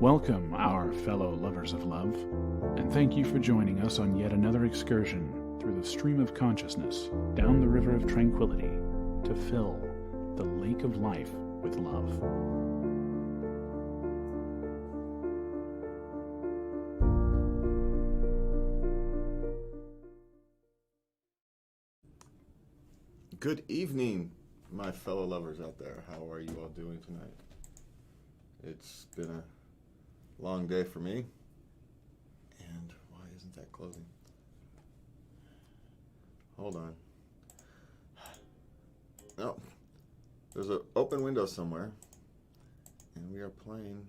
Welcome, our fellow lovers of love, and thank you for joining us on yet another excursion through the stream of consciousness down the river of tranquility to fill the lake of life with love. Good evening, my fellow lovers out there. How are you all doing tonight? It's been a long day for me. And why isn't that closing? Hold on. No, there's an open window somewhere, and we are playing.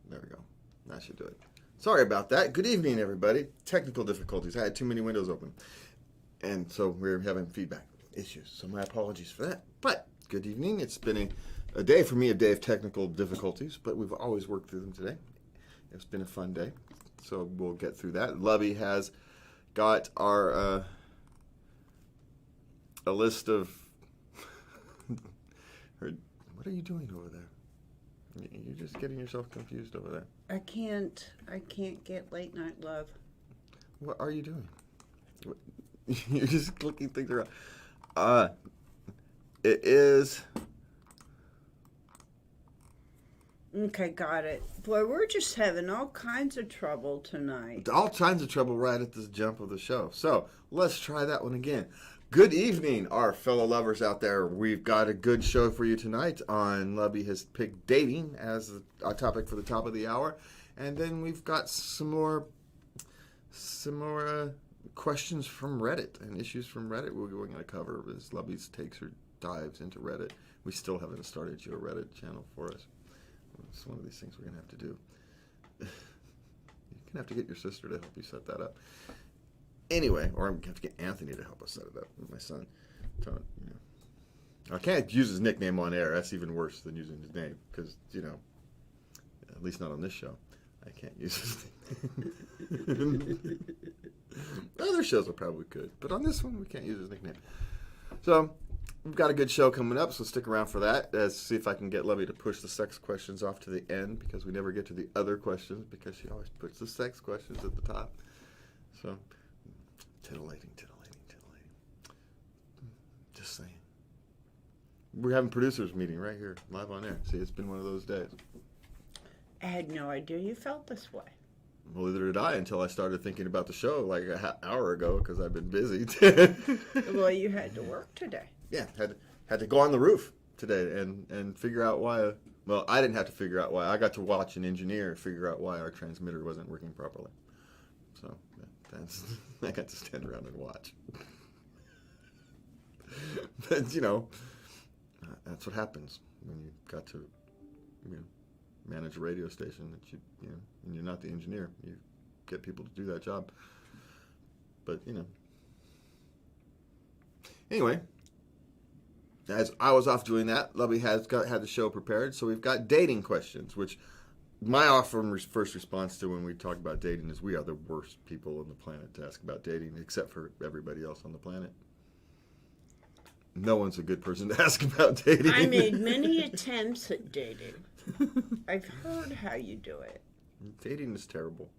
There we go. That should do it. Sorry about that. Good evening, everybody. Technical difficulties. I had too many windows open. And so we're having feedback issues. So my apologies for that. But good evening. It's been a day for me, a day of technical difficulties, but we've always worked through them today. It's been a fun day. So we'll get through that. Lovey has got our a list of what are you doing over there? You're just getting yourself confused over there. I can't get late night love. What are you doing? You're just clicking things around. It is. Okay, got it. Boy, we're just having all kinds of trouble tonight. All kinds of trouble right at this jump of the show. So let's try that one again. Good evening, our fellow lovers out there. We've got a good show for you tonight on Lovey has picked dating as a topic for the top of the hour. And then we've got some more questions from Reddit and issues from Reddit we're going to cover as Lovey's takes or dives into Reddit. We still haven't started your Reddit channel for us. It's one of these things we're going to have to do. You're going to have to get your sister to help you set that up. Anyway, or I'm going to have to get Anthony to help us set it up. My son. I can't use his nickname on air. That's even worse than using his name because, at least not on this show. I can't use his name. Other shows I probably could, but on this one we can't use his nickname. So we've got a good show coming up, so stick around for that. Let's see if I can get Lovey to push the sex questions off to the end because we never get to the other questions because she always puts the sex questions at the top. So titillating. Just saying. We're having producers meeting right here, live on air. See, it's been one of those days. I had no idea you felt this way. Well, neither did I until I started thinking about the show like an hour ago because I've been busy. Well, you had to work today. Yeah, had to go on the roof today and figure out why. Well, I didn't have to figure out why. I got to watch an engineer figure out why our transmitter wasn't working properly. So I got to stand around and watch. But that's what happens when you got to manage a radio station that and you're not the engineer. You get people to do that job. But anyway. As I was off doing that, Lovey had the show prepared, so we've got dating questions, which my first response to when we talk about dating is we are the worst people on the planet to ask about dating, except for everybody else on the planet. No one's a good person to ask about dating. I made many attempts at dating. I've heard how you do it. Dating is terrible,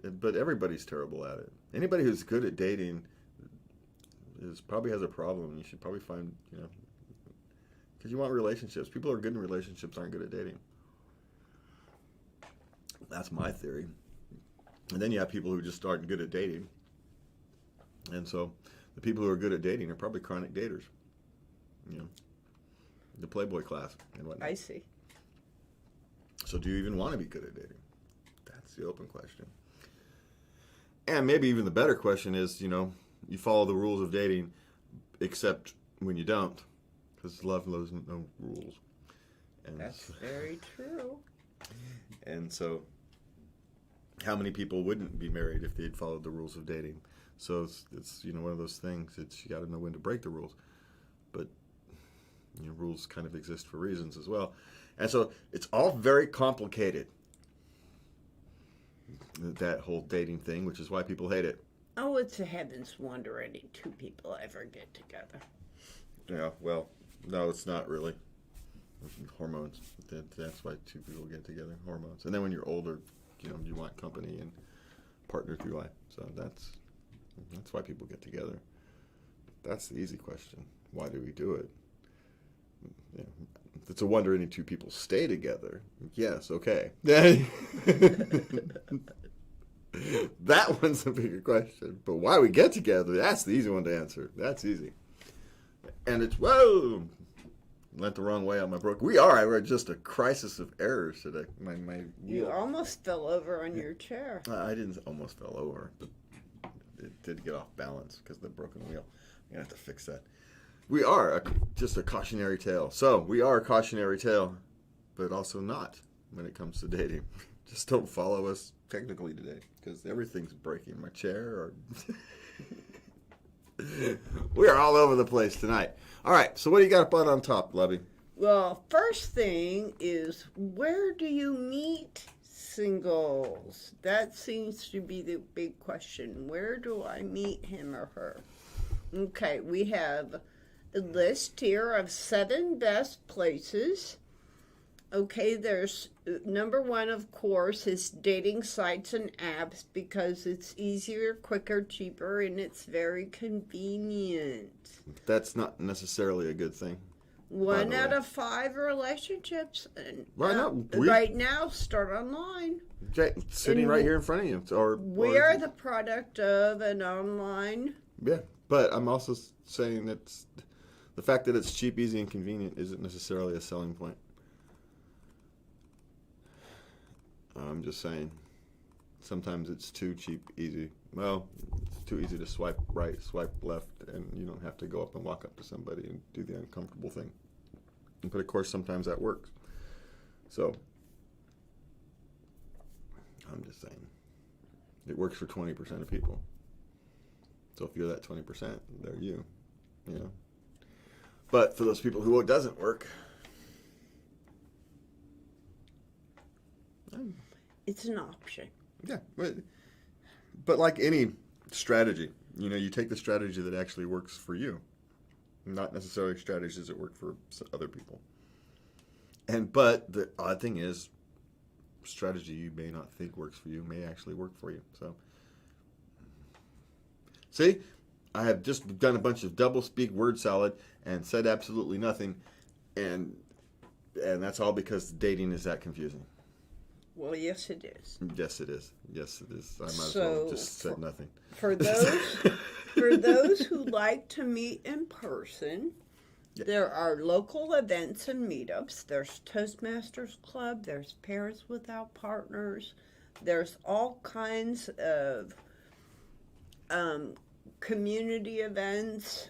but everybody's terrible at it. Anybody who's good at dating probably has a problem. You should probably find, because you want relationships. People who are good in relationships aren't good at dating. That's my theory. And then you have people who just aren't good at dating. And so the people who are good at dating are probably chronic daters. The Playboy class and whatnot. I see. So do you even want to be good at dating? That's the open question. And maybe even the better question is, you follow the rules of dating, except when you don't, because love knows no rules. And that's very true. And so, how many people wouldn't be married if they'd followed the rules of dating? So it's one of those things. It's you got to know when to break the rules, but rules kind of exist for reasons as well. And so it's all very complicated. That whole dating thing, which is why people hate it. Oh, it's a heaven's wonder any two people ever get together. Yeah, well, no, it's not really. Hormones. That's why two people get together. Hormones. And then when you're older, you want company and partner through life. So that's why people get together. That's the easy question. Why do we do it? Yeah. It's a wonder any two people stay together. Yes, okay. That one's a bigger question. But why we get together, that's the easy one to answer. That's easy. And it's, whoa, went the wrong way on my broke. We're just a crisis of errors today. My You almost fell over on your chair. I didn't almost fell over, but it did get off balance because of the broken wheel. I'm going to have to fix that. We are just a cautionary tale. So we are a cautionary tale, but also not when it comes to dating. Just don't follow us technically today because everything's breaking. My chair we are all over the place tonight. All right, so what do you got up on top, Lovey? Well, first thing is, where do you meet singles? That seems to be the big question. Where do I meet him or her? Okay, we have a list here of 7 best places. Okay, there's number 1, of course, is dating sites and apps because it's easier, quicker, cheaper, and it's very convenient. That's not necessarily a good thing. 1 out of 5 relationships right now start online. Okay, sitting right here in front of you. We are the product of an online. Yeah, but I'm also saying that the fact that it's cheap, easy, and convenient isn't necessarily a selling point. I'm just saying, sometimes it's too cheap, easy. Well, it's too easy to swipe right, swipe left, and you don't have to go up and walk up to somebody and do the uncomfortable thing. But of course, sometimes that works. So, I'm just saying, it works for 20% of people. So if you're that 20%, they're you. But for those people who it doesn't work, it's an option. Yeah, but like any strategy, you take the strategy that actually works for you, not necessarily strategies that work for other people. But the odd thing is, strategy you may not think works for you may actually work for you. So, see, I have just done a bunch of double-speak word salad and said absolutely nothing, and that's all because dating is that confusing. Well, yes, it is. Yes, it is. Yes, it is. I might as well just said nothing. For those who like to meet in person, there are local events and meetups. There's Toastmasters Club. There's Parents Without Partners. There's all kinds of community events.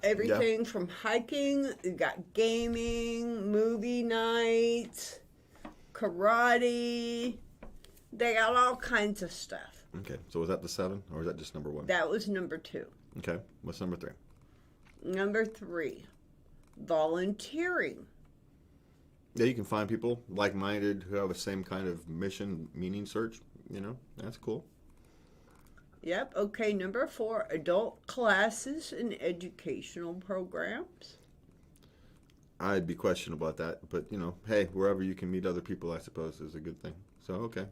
Everything from hiking, you got gaming, movie nights, karate. They got all kinds of stuff. Okay, so was that the 7, or was that just number 1? That was number 2. Okay, what's number 3? Number 3, volunteering. Yeah, you can find people like-minded who have the same kind of mission, meaning search. That's cool. Yep. Okay, number 4, adult classes and educational programs. I'd be questionable about that, but, hey, wherever you can meet other people, I suppose, is a good thing. So, okay,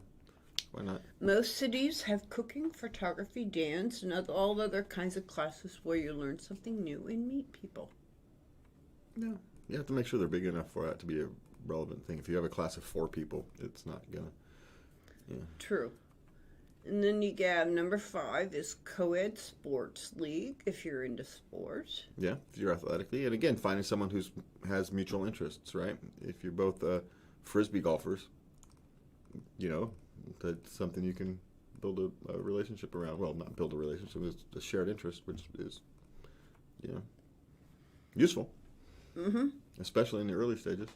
why not? Most cities have cooking, photography, dance, and all other kinds of classes where you learn something new and meet people. Yeah, you have to make sure they're big enough for that to be a relevant thing. If you have a class of 4 people, it's not gonna. Yeah. True. And then you got number 5 is co-ed sports league if you're into sports. Yeah, if you're athletically. And again, finding someone who has mutual interests, right? If you're both Frisbee golfers, that's something you can build a relationship around. Well, not build a relationship, it's a shared interest, which is, useful. Mm-hmm. Especially in the early stages,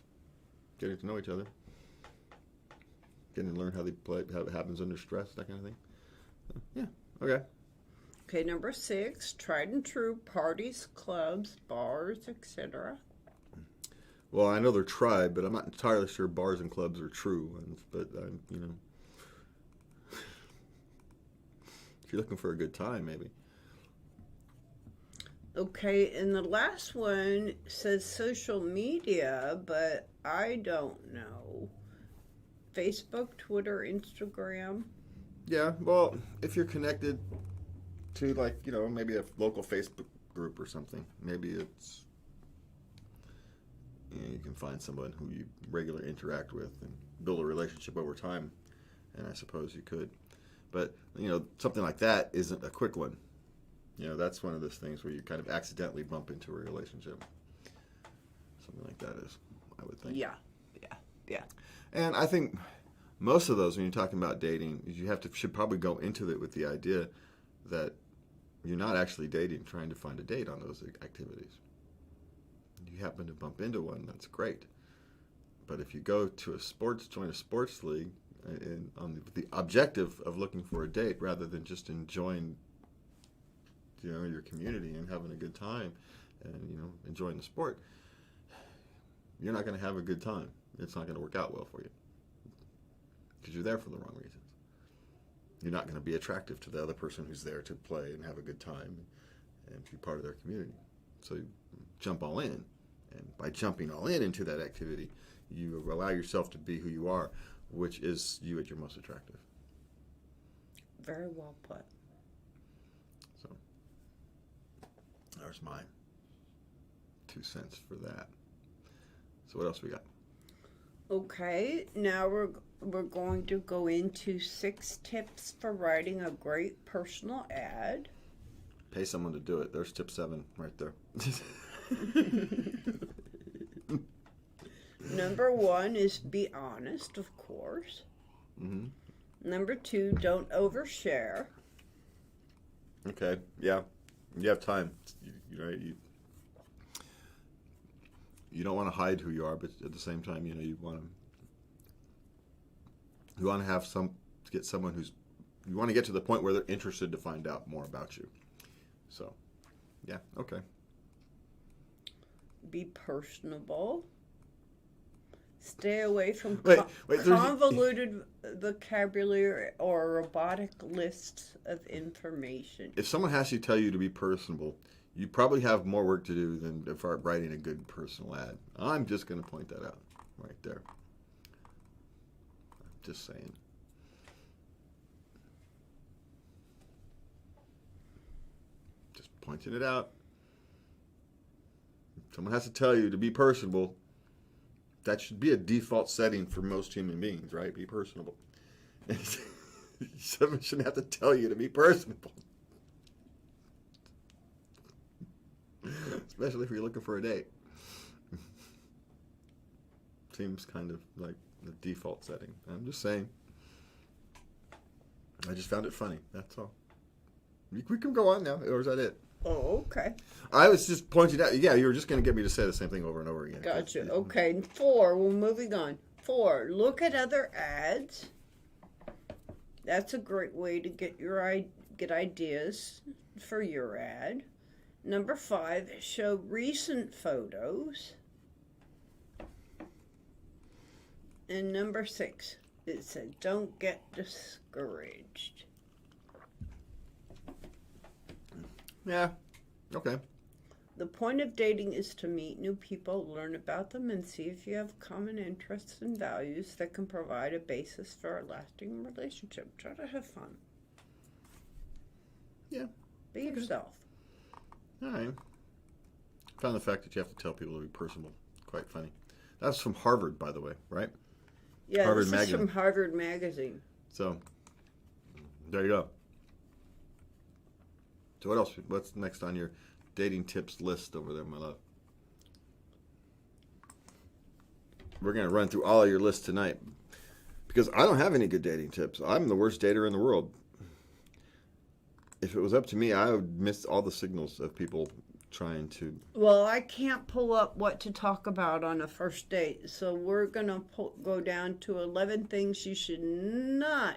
getting to know each other. Getting to learn how they play, how it happens under stress, that kind of thing. So, yeah, okay. Okay, number 6, tried and true parties, clubs, bars, etc. Well, I know they're tried, but I'm not entirely sure bars and clubs are true. But, if you're looking for a good time, maybe. Okay, and the last one says social media, but I don't know. Facebook, Twitter, Instagram. Yeah, well, if you're connected to, like, maybe a local Facebook group or something, maybe it's, you can find someone who you regularly interact with and build a relationship over time, and I suppose you could. But, something like that isn't a quick one. That's one of those things where you kind of accidentally bump into a relationship. Something like that is, I would think. Yeah. And I think most of those, when you're talking about dating, you should probably go into it with the idea that you're not actually dating, trying to find a date on those activities. You happen to bump into one, that's great. But if you go to join a sports league, on the objective of looking for a date rather than just enjoying, your community and having a good time, and enjoying the sport, you're not going to have a good time. It's not going to work out well for you because you're there for the wrong reasons. You're not going to be attractive to the other person who's there to play and have a good time and be part of their community. So you jump all in, and by jumping all in into that activity, you allow yourself to be who you are, which is you at your most attractive. Very well put. So there's my 2 cents for that. So what else we got? Okay, now we're going to go into 6 tips for writing a great personal ad. Pay someone to do it. There's tip 7 right there. Number 1 is be honest, of course. Mm-hmm. Number 2, don't overshare. Okay, yeah. You have time. You don't want to hide who you are, but at the same time, you want to have get someone you want to get to the point where they're interested to find out more about you. So, yeah, okay. Be personable. Stay away from wait, convoluted vocabulary or robotic lists of information. If someone has to tell you to be personable, you probably have more work to do than writing a good personal ad. I'm just going to point that out right there. Just saying. Just pointing it out. If someone has to tell you to be personable, that should be a default setting for most human beings, right? Be personable. Someone shouldn't have to tell you to be personable. Especially if you're looking for a date. Seems kind of like the default setting. I'm just saying. I just found it funny. That's all. We can go on now, or is that it? Oh, okay. I was just pointing out. Yeah, you were just going to get me to say the same thing over and over again. Gotcha. Okay. 4. We're moving on. 4. Look at other ads. That's a great way to get ideas for your ad. Number 5. Show recent photos. And number 6. It said, don't get discouraged. Yeah. Okay. The point of dating is to meet new people, learn about them, and see if you have common interests and values that can provide a basis for a lasting relationship. Try to have fun. Yeah. Be yourself. All right. Found the fact that you have to tell people to be personable quite funny. That's from Harvard, by the way, right? Yeah, Harvard this Magazine. is from Harvard Magazine. So, there you go. So what else? What's next on your dating tips list over there, my love? We're going to run through all of your lists tonight because I don't have any good dating tips. I'm the worst dater in the world. If it was up to me, I would miss all the signals of people trying to... Well, I can't pull up what to talk about on a first date, so we're going to go down to 11 things you should not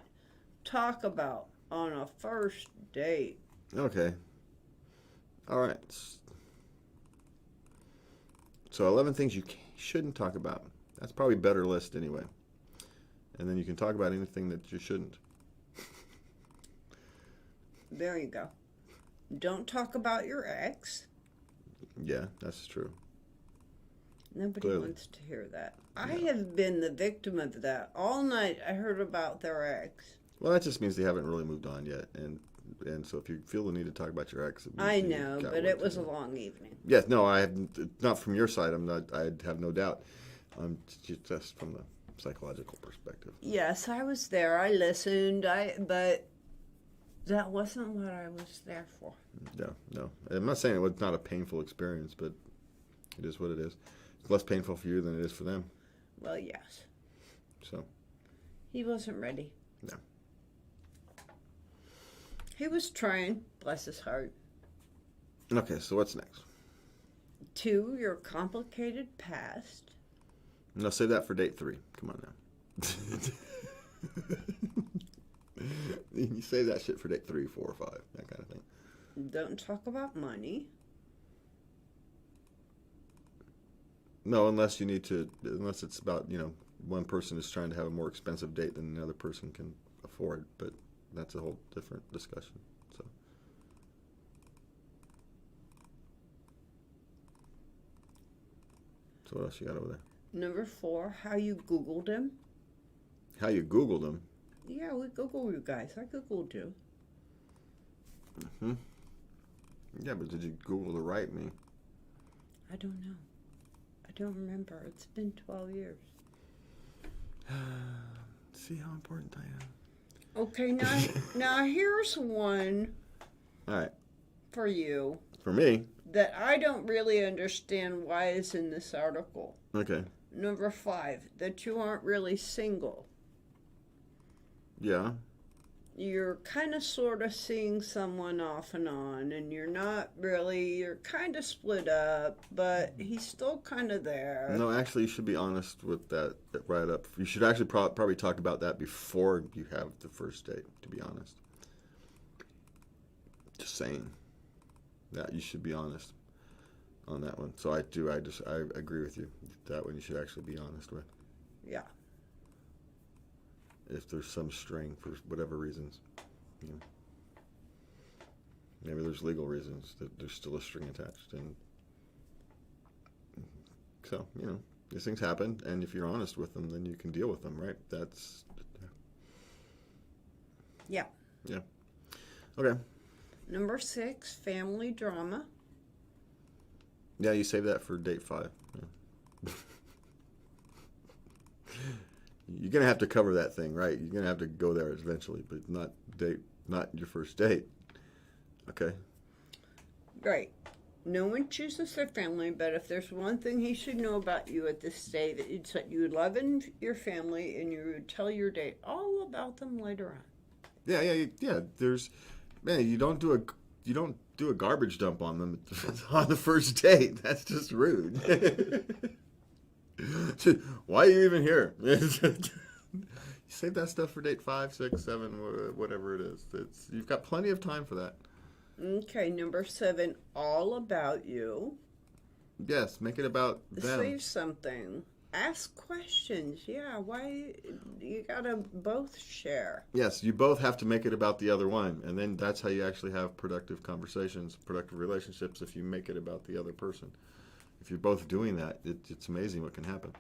talk about on a first date. Okay. All right. So 11 things you shouldn't talk about. That's probably a better list anyway. And then you can talk about anything that you shouldn't. There you go. Don't talk about your ex. Yeah, that's true. Nobody Clearly. wants to hear that. I have been the victim of that. All night I heard about their ex. Well, that just means they haven't really moved on yet, and so if you feel the need to talk about your ex, it means I you know, got but work it to was do. a long evening. Yes, no, I have not from your side. I'm not. I have no doubt. Just from the psychological perspective. Yes, I was there. I listened. But that wasn't what I was there for. No. I'm not saying it was not a painful experience, but it is what it is. It's less painful for you than it is for them. Well, yes. So. He wasn't ready. No. He was trying, bless his heart. Okay, so what's next? 2, your complicated past. No, save that for date 3. Come on now. You save that shit for date 3, 4, or 5, that kind of thing. Don't talk about money. No, unless it's about, one person is trying to have a more expensive date than another person can afford, but that's a whole different discussion. So what else you got over there? Number 4, how you Googled him. How you Googled him? Yeah, we Googled you guys. I Googled you. Mm-hmm. Yeah, but did you Google the right me? I don't know. I don't remember. It's been 12 years. See how important I am. Okay, now here's one All right. for you For me? that I don't really understand why is in this article. Okay. Number 5, that you aren't really single. Yeah. You're kind of sort of seeing someone off and on, and you're kind of split up, but he's still kind of there. No, actually, you should be honest with that right up. You should actually probably talk about that before you have the first date, to be honest. Just saying. That you should be honest on that one. So I agree with you. That one you should actually be honest with. Yeah. If there's some string for whatever reasons. Maybe there's legal reasons that there's still a string attached. And so, these things happen. And if you're honest with them, then you can deal with them, right? That's... Yeah. Yeah. Okay. Number 6, family drama. Yeah, you save that for date 5. Yeah. You're gonna have to cover that thing, right? You're gonna have to go there eventually, but not your first date. Okay. Right. No one chooses their family, but if there's one thing he should know about you at this stage, it's that you love your family and you would tell your date all about them later on. Yeah. You don't do a garbage dump on them on the first date. That's just rude. Why are you even here? Save that stuff for date 5, 6, 7, whatever it is. You've got plenty of time for that. Okay, number 7, all about you. Yes, make it about them. Say something. Ask questions. Yeah, why you gotta both share. Yes, you both have to make it about the other one, and then that's how you actually have productive conversations, productive relationships, if you make it about the other person. If you're both doing that, it's amazing what can happen.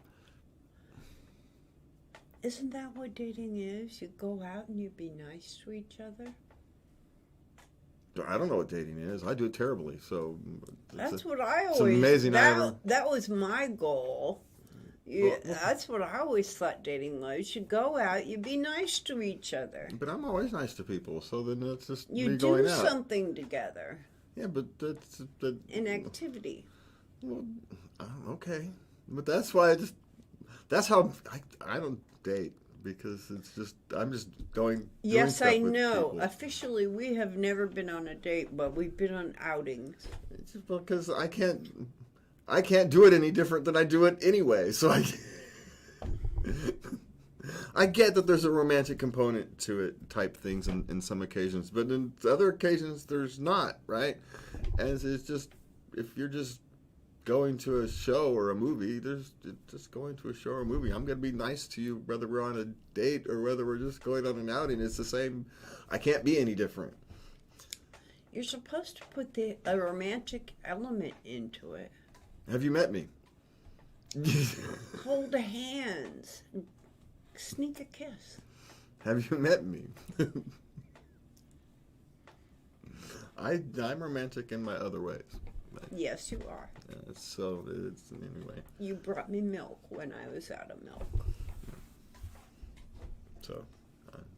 Isn't that what dating is? You go out and you be nice to each other? I don't know what dating is. I do it terribly, so... That's what I always... It's amazing. That was my goal. That's what I always thought dating was. You go out, you be nice to each other. But I'm always nice to people, so then that's just you me going out. You do something together. Yeah, but that's... An activity. Well, okay. But that's why that's how I don't date, because it's just, I'm just going... Yes, I with know. people. Officially, we have never been on a date, but we've been on outings. It's just because I can't do it any different than I do it anyway, so I get that there's a romantic component to it, type things in some occasions, but in other occasions there's not, right? And it's just, if you're just going to a show or a movie, just going to a show or a movie, I'm going to be nice to you whether we're on a date or whether we're just going on an outing. It's the same. I can't be any different. You're supposed to put a romantic element into it. Have you met me? Hold hands. Sneak a kiss. Have you met me? I'm romantic in my other ways. Yes, you are. So it's anyway. You brought me milk when I was out of milk. So,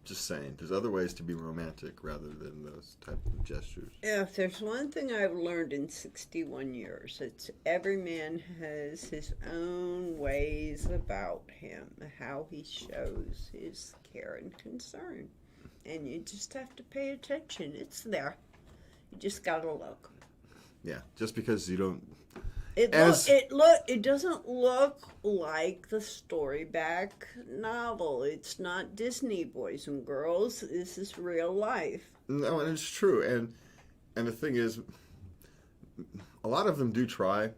just saying, there's other ways to be romantic rather than those type of gestures. If there's one thing I've learned in 61 years, it's every man has his own ways about him, how he shows his care and concern. And you just have to pay attention. It's there. You just gotta look. Yeah, just because you don't. It doesn't look like the storyback novel. It's not Disney, boys and girls. This is real life. No, and it's true. And the thing is, a lot of them do try.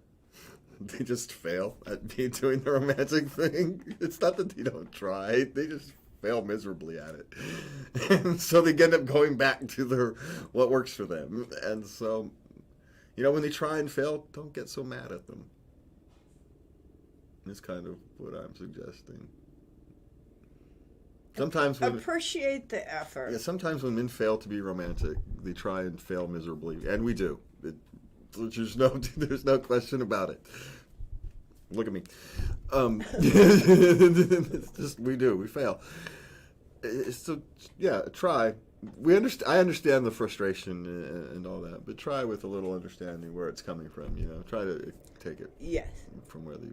They just fail at doing the romantic thing. It's not that they don't try. They just fail miserably at it. And so they end up going back to what works for them. And so, when they try and fail, don't get so mad at them. That's kind of what I'm suggesting. Sometimes appreciate the effort. Yeah, sometimes when men fail to be romantic, they try and fail miserably, and we do. There's no question about it. Look at me. It's just, we do. We fail. So yeah, try. I understand the frustration and all that, but try with a little understanding where it's coming from. Try to take it. Yes. From where they.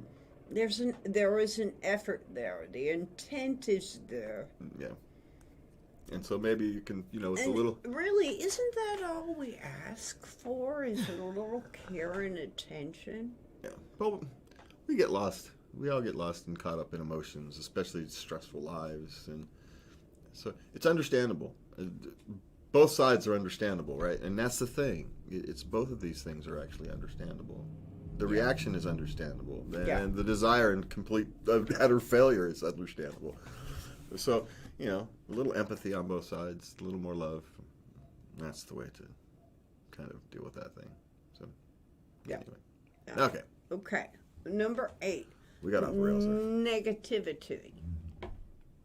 There is an effort there. The intent is there. Yeah. And so maybe you can, with a little. Really, isn't that all we ask for? Is a little care and attention? Yeah. Well, we get lost. We all get lost and caught up in emotions, especially stressful lives, and so it's understandable. Both sides are understandable, right? And that's the thing. It's both of these things are actually understandable. The reaction is understandable, and the desire and complete utter failure is understandable. So, a little empathy on both sides, a little more love. That's the way to kind of deal with that thing. So, anyway. Yeah. Okay. Okay. Number 8. We got off rails there. Negativity.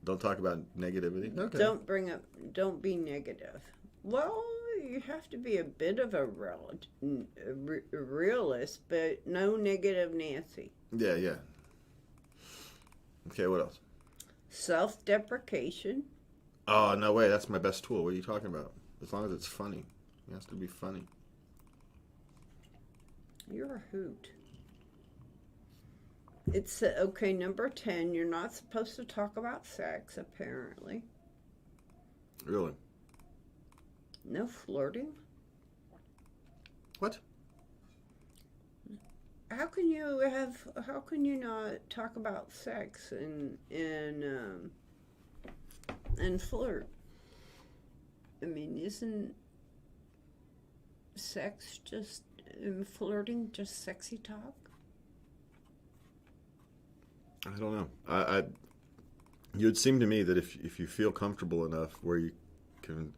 Don't talk about negativity? Okay. Don't be negative. Well, you have to be a bit of a realist, but no negative Nancy. Yeah. Okay, what else? Self-deprecation. Oh, no way. That's my best tool. What are you talking about? As long as it's funny. It has to be funny. You're a hoot. It's okay, number 10. You're not supposed to talk about sex, apparently. Really? No flirting? What? How can you not talk about sex and flirt? I mean, isn't sex just flirting just sexy talk? I don't know. It would seem to me that if you feel comfortable enough where you can,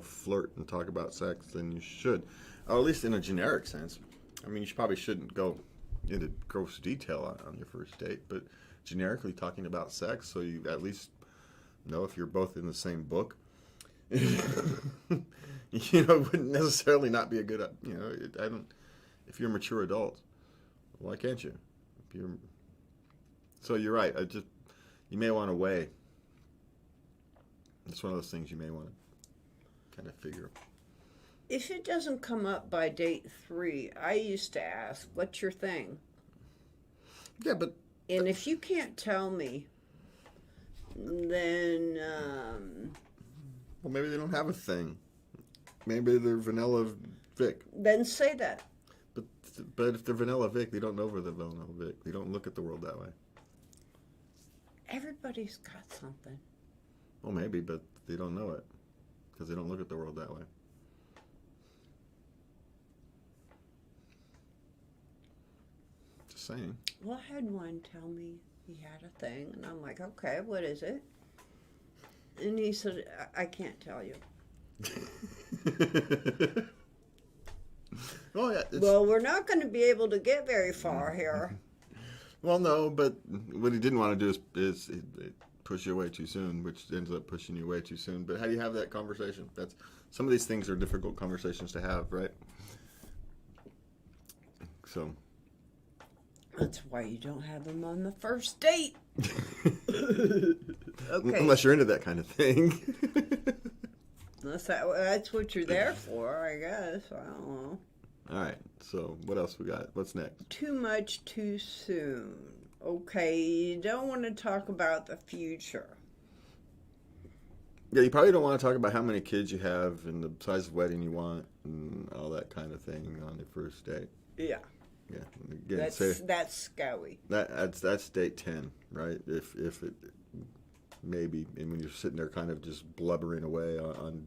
flirt and talk about sex, then you should, or at least in a generic sense. I mean, you probably shouldn't go into gross detail on your first date, but generically talking about sex, so you at least know if you're both in the same book. It wouldn't necessarily not be a good. If you're a mature adult, why can't you? So you're right. You may want to weigh. It's one of those things you may want to kind of figure. If it doesn't come up by date 3, I used to ask, "What's your thing?" Yeah, but and if you can't tell me, then well, maybe they don't have a thing. Maybe they're vanilla Vic. Then say that. But if they're vanilla Vic, they don't know they're vanilla Vic. They don't look at the world that way. Everybody's got something. Well, maybe, but they don't know it because they don't look at the world that way. Just saying. Well, I had one tell me he had a thing, and I'm like, okay, what is it? And he said, I can't tell you. Oh yeah. Well, we're not going to be able to get very far here. Well, no, but what he didn't want to do is push you away too soon, which ends up pushing you away too soon. But how do you have that conversation? That's some of these things are difficult conversations to have, right? So. That's why you don't have them on the first date. Okay. Unless you're into that kind of thing. That's what you're there for, I guess. I don't know. All right. So what else we got? What's next? Too much too soon. Okay, you don't want to talk about the future. Yeah, you probably don't want to talk about how many kids you have and the size of wedding you want and all that kind of thing on the first date. Yeah. Yeah. Again, that's scary. That's date 10, right? If it maybe, and when you're sitting there kind of just blubbering away on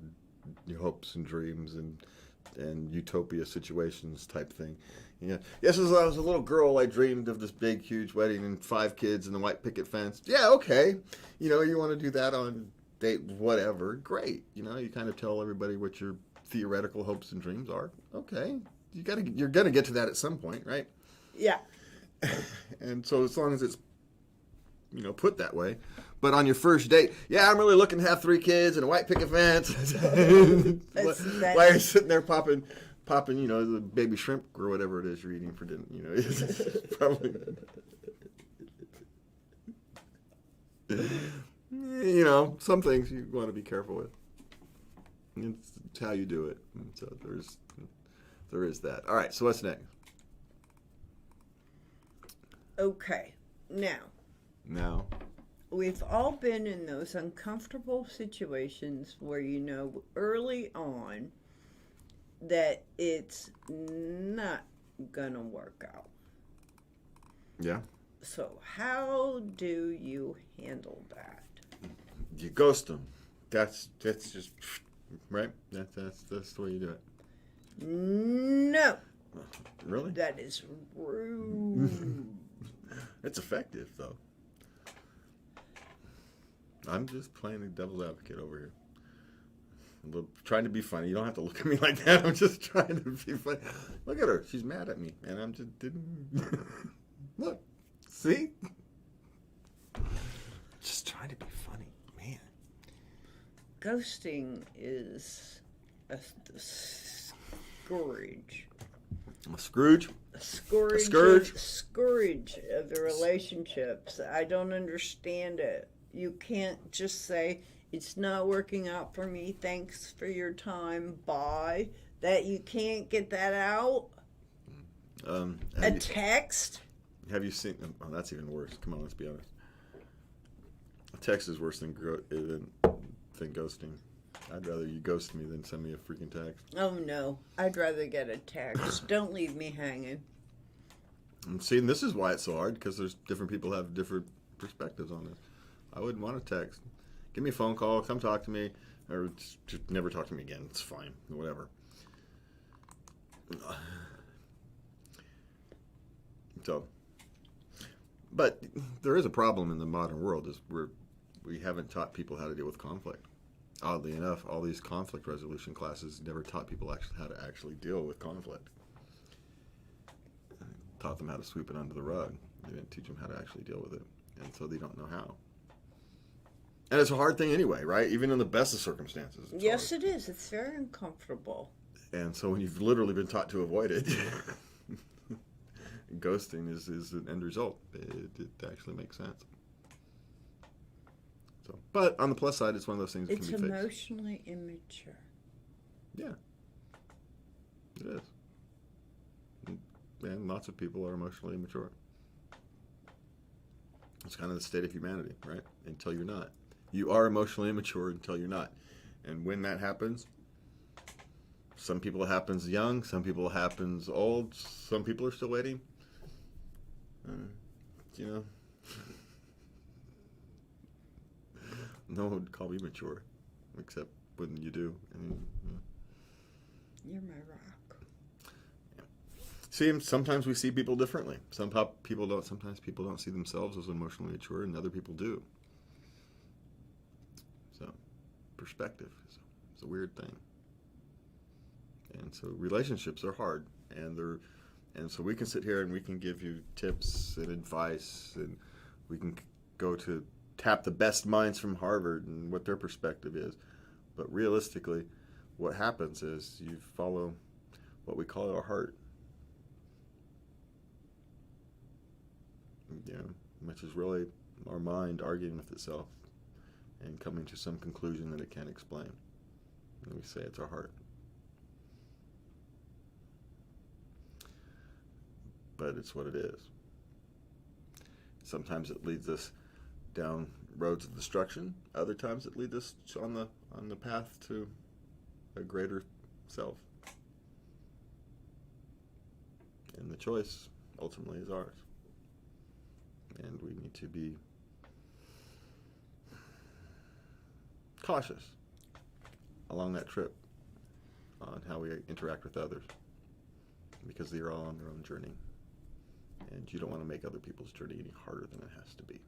your hopes and dreams and utopia situations type thing. Yeah. Yes, as I was a little girl, I dreamed of this big, huge wedding and 5 kids and the white picket fence. Yeah, okay. You want to do that on date whatever. Great. You kind of tell everybody what your theoretical hopes and dreams are. Okay. You're gonna get to that at some point, right? Yeah. And so as long as it's put that way. But on your first date, yeah, I'm really looking to have 3 kids and a white picket fence. While you're sitting there popping, the baby shrimp or whatever it is you're eating for dinner. It's probably, some things you want to be careful with. It's how you do it. And so there is that. All right, so what's next? Okay, now. We've all been in those uncomfortable situations where early on that it's not gonna work out. Yeah. So how do you handle that? You ghost them. That's just right. That's the way you do it. No. Really? That is rude. It's effective though. I'm just playing the devil's advocate over here. Trying to be funny. You don't have to look at me like that. I'm just trying to be funny. Look at her. She's mad at me. And I'm just didn't... Look. See? Just trying to be funny. Man. Ghosting is a scourge. A Scrooge? A scourge. A scourge? Scourge of the relationships. I don't understand it. You can't just say, it's not working out for me, thanks for your time, bye. That you can't get that out? Text? Have you seen... Oh, that's even worse. Come on, let's be honest. A text is worse than ghosting. I'd rather you ghost me than send me a freaking text. Oh, no. I'd rather get a text. Don't leave me hanging. And see, and this is why it's so hard, because there's different people have different perspectives on this. I wouldn't want to text. Give me a phone call. Come talk to me. Or just never talk to me again. It's fine. Whatever. So, but there is a problem in the modern world is we haven't taught people how to deal with conflict. Oddly enough, all these conflict resolution classes never taught people how to actually deal with conflict. Taught them how to sweep it under the rug. They didn't teach them how to actually deal with it. And so they don't know how. And it's a hard thing anyway, right? Even in the best of circumstances. Yes, it is. It's very uncomfortable. And so when you've literally been taught to avoid it, ghosting is an end result. It actually makes sense. So, but on the plus side, it's one of those things that can be fixed. It's emotionally immature. Yeah, it is. And lots of people are emotionally immature. It's kind of the state of humanity, right? Until you're not. You are emotionally immature until you're not. And when that happens, some people it happens young, some people it happens old, some people are still waiting. No one would call me mature, except when you do. You're my rock. Yeah. See, sometimes we see people differently. Sometimes people don't see themselves as emotionally mature, and other people do. So, perspective is a weird thing. And so relationships are hard, and so we can sit here and we can give you tips and advice, and we can go to tap the best minds from Harvard and what their perspective is. But realistically, what happens is you follow what we call our heart, which is really our mind arguing with itself and coming to some conclusion that it can't explain. And we say it's our heart. But it's what it is. Sometimes it leads us down roads of destruction. Other times it leads us on the path to a greater self. And the choice ultimately is ours. And we need to be cautious along that trip on how we interact with others, because they are all on their own journey. And you don't want to make other people's journey any harder than it has to be.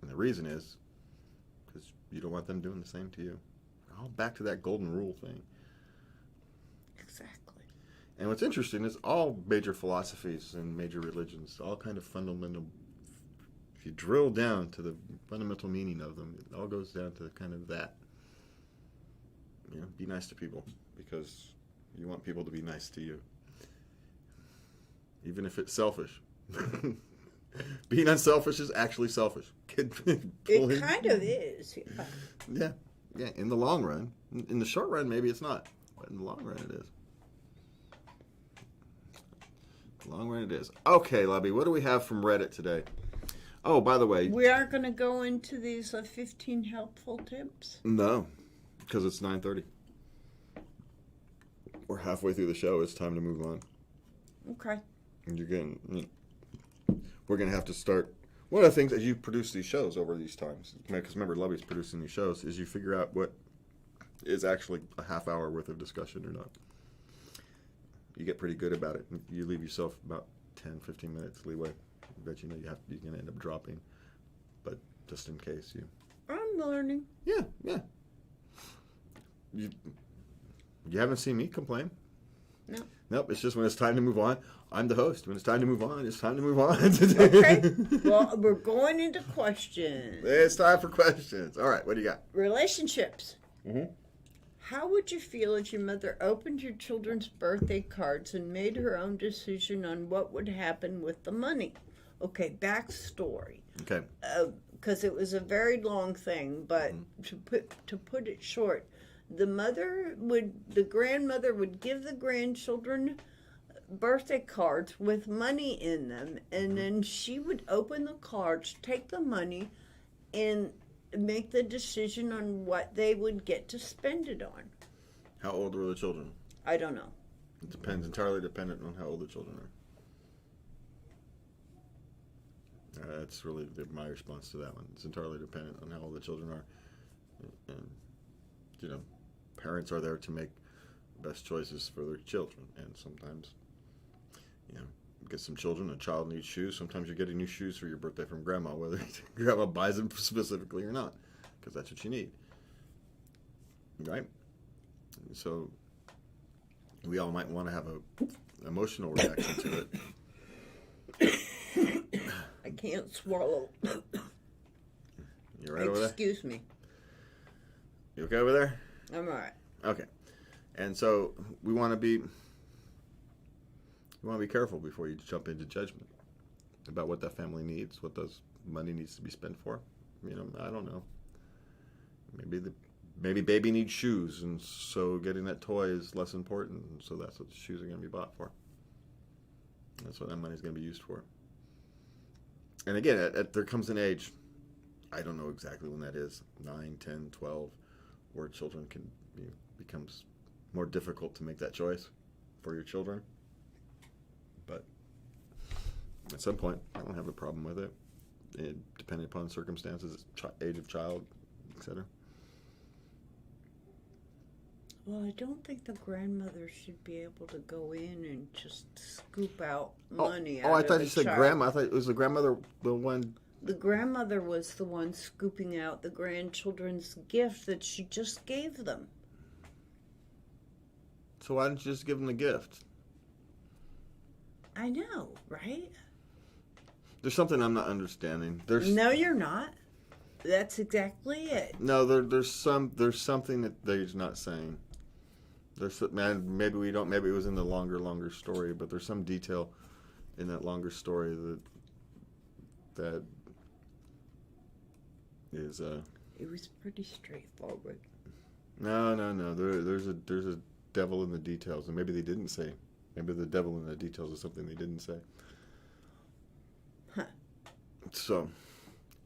And the reason is because you don't want them doing the same to you. All back to that golden rule thing. Exactly. And what's interesting is all major philosophies and major religions, all kind of fundamental, if you drill down to the fundamental meaning of them, it all goes down to kind of that. Be nice to people, because you want people to be nice to you. Even if it's selfish. Being unselfish is actually selfish. It kind of is. Yeah. Yeah, in the long run. In the short run, maybe it's not. But in the long run, it is. Long run it is. Okay, Lubby, what do we have from Reddit today? Oh, by the way. We aren't going to go into these 15 helpful tips? No, because it's 9:30. We're halfway through the show. It's time to move on. Okay. And we're going to have to start. One of the things as you produce these shows over these times, because remember, Lubby's producing these shows, is you figure out what is actually a half hour worth of discussion or not. You get pretty good about it. You leave yourself about 10, 15 minutes leeway. But you're going to end up dropping. But just in case you... I'm learning. Yeah. You haven't seen me complain. No. Nope, it's just when it's time to move on, I'm the host. When it's time to move on, it's time to move on. Okay. Well, we're going into questions. It's time for questions. All right, what do you got? Relationships. Mm-hmm. How would you feel if your mother opened your children's birthday cards and made her own decision on what would happen with the money? Okay, backstory. Okay. Because it was a very long thing, but to put it short, the grandmother would give the grandchildren birthday cards with money in them, and then she would open the cards, take the money, and make the decision on what they would get to spend it on. How old were the children? I don't know. It depends, entirely dependent on how old the children are. That's really my response to that one. It's entirely dependent on how old the children are. And, parents are there to make best choices for their children. And sometimes, get some children, a child needs shoes. Sometimes you're getting new shoes for your birthday from grandma, whether grandma buys them specifically or not, because that's what you need. Right? So we all might want to have an emotional reaction to it. I can't swallow. You all right over there? Excuse me. You okay over there? I'm all right. Okay. And so we want to be careful before you jump into judgment about what that family needs, what those money needs to be spent for. I don't know. Maybe baby needs shoes, and so getting that toy is less important, and so that's what the shoes are going to be bought for. That's what that money is going to be used for. And again, there comes an age, I don't know exactly when that is, 9, 10, 12, where children becomes more difficult to make that choice for your children. But at some point, I don't have a problem with it, depending upon circumstances, age of child, etc. Well, I don't think the grandmother should be able to go in and just scoop out money out I of thought the you said child. grandma. I thought it was the grandmother, the one. The grandmother was the one scooping out the grandchildren's gift that she just gave them. So why didn't you just give them the gift? I know, right? There's something I'm not understanding. No, you're not. That's exactly it. No, there's something that they're not saying. Maybe we don't. Maybe it was in the longer story, but there's some detail in that longer story that is. It was pretty straightforward. No. There's a devil in the details, and maybe they didn't say. Maybe the devil in the details is something they didn't say. Huh. So,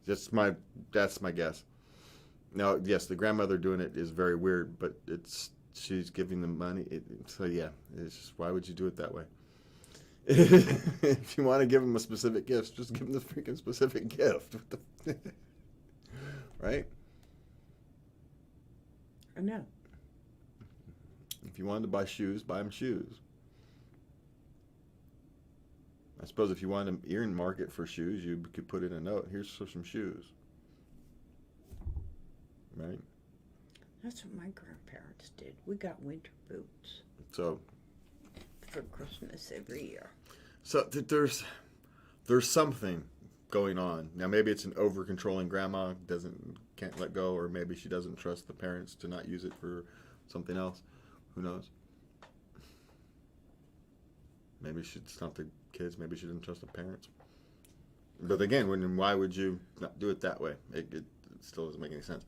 that's my guess. Now, yes, the grandmother doing it is very weird, but she's giving them money. So yeah, it's just, why would you do it that way? If you want to give them a specific gift, just give them the freaking specific gift. Right? I know. If you wanted to buy shoes, buy them shoes. I suppose if you wanted to earmark it for shoes, you could put in a note, here's for some shoes. Right? That's what my grandparents did. We got winter boots So for Christmas every year. So there's something going on. Now maybe it's an over-controlling grandma can't let go, or maybe she doesn't trust the parents to not use it for something else. Who knows? Maybe it's not the kids. Maybe she didn't trust the parents. But again, why would you not do it that way? It still doesn't make any sense.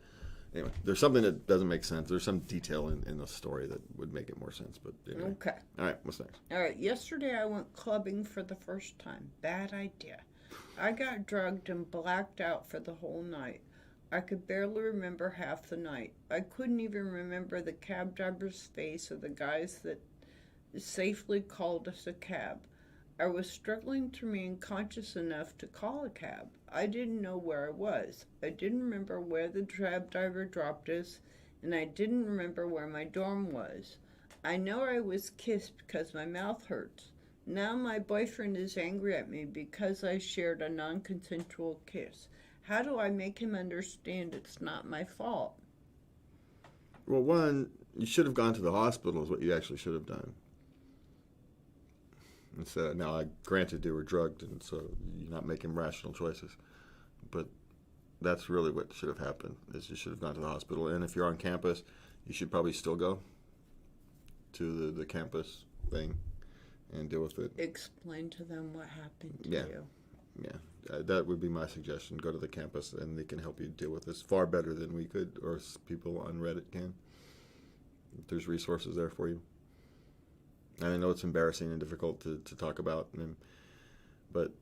Anyway, there's something that doesn't make sense. There's some detail in the story that would make it more sense. But anyway. Okay. All right, what's next? All right. Yesterday I went clubbing for the first time. Bad idea. I got drugged and blacked out for the whole night. I could barely remember half the night. I couldn't even remember the cab driver's face or the guys that safely called us a cab. I was struggling to remain conscious enough to call a cab. I didn't know where I was. I didn't remember where the cab driver dropped us, and I didn't remember where my dorm was. I know I was kissed because my mouth hurts. Now my boyfriend is angry at me because I shared a non-consensual kiss. How do I make him understand it's not my fault? Well, one, you should have gone to the hospital is what you actually should have done. Instead, now, granted, they were drugged, and so you're not making rational choices. But that's really what should have happened, is you should have gone to the hospital. And if you're on campus, you should probably still go to the campus thing and deal with it. Explain to them what happened to you. Yeah, that would be my suggestion. Go to the campus, and they can help you deal with this far better than we could, or people on Reddit can. There's resources there for you. And I know it's embarrassing and difficult to talk about, but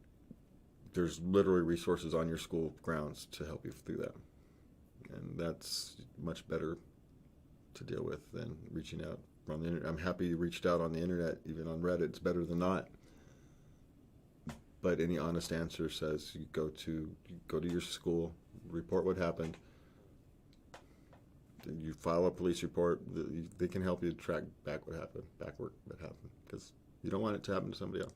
there's literally resources on your school grounds to help you through that. And that's much better to deal with than reaching out on the internet. I'm happy you reached out on the internet, even on Reddit. It's better than not. But any honest answer says you go to your school, report what happened. You file a police report. They can help you track back what happened, because you don't want it to happen to somebody else.